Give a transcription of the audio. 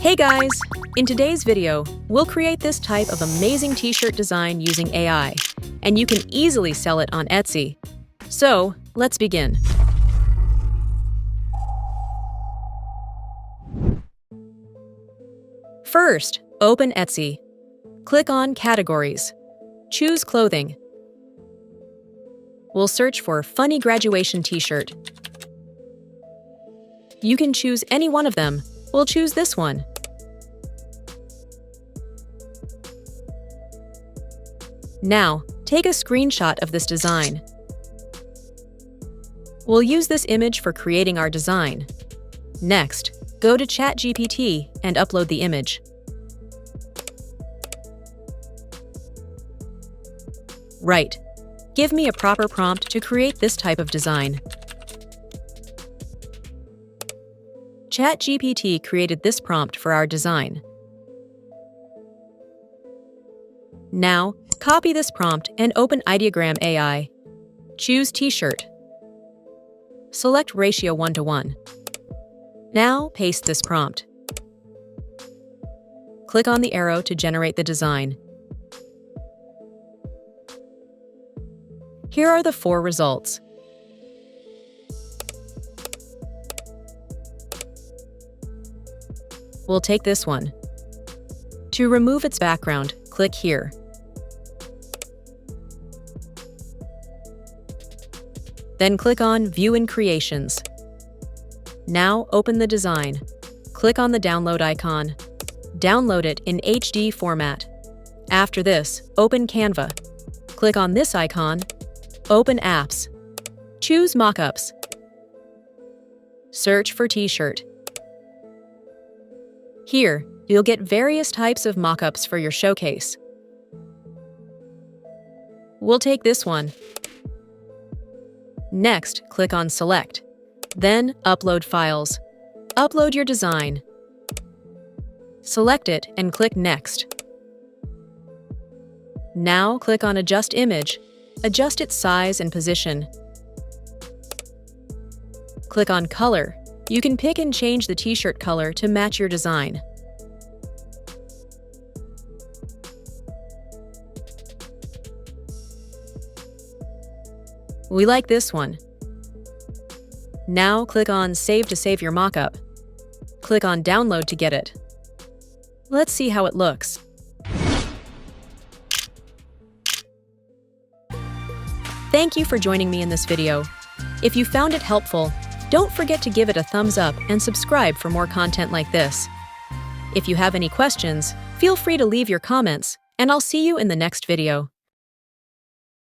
Hey guys! In today's video, we'll create this type of amazing t-shirt design using AI, and you can easily sell it on Etsy. So, let's begin. First, open Etsy. Click on Categories. Choose Clothing. We'll search for Funny Graduation T-shirt. You can choose any one of them. We'll choose this one. Now, take a screenshot of this design. We'll use this image for creating our design. Next, go to ChatGPT and upload the image. Right. Give me a proper prompt to create this type of design. ChatGPT created this prompt for our design. Now, copy this prompt and open Ideogram AI. Choose T-shirt. Select ratio 1:1. Now, paste this prompt. Click on the arrow to generate the design. Here are the 4 results. We'll take this one. To remove its background, click here. Then click on View in Creations. Now open the design. Click on the download icon. Download it in HD format. After this, open Canva. Click on this icon. Open Apps. Choose Mockups. Search for T-shirt. Here, you'll get various types of mockups for your showcase. We'll take this one. Next, click on Select. Then, Upload Files. Upload your design. Select it and click Next. Now, click on Adjust Image. Adjust its size and position. Click on Color. You can pick and change the t-shirt color to match your design. We like this one. Now click on Save to save your mockup. Click on Download to get it. Let's see how it looks. Thank you for joining me in this video. If you found it helpful, don't forget to give it a thumbs up and subscribe for more content like this. If you have any questions, feel free to leave your comments, and I'll see you in the next video.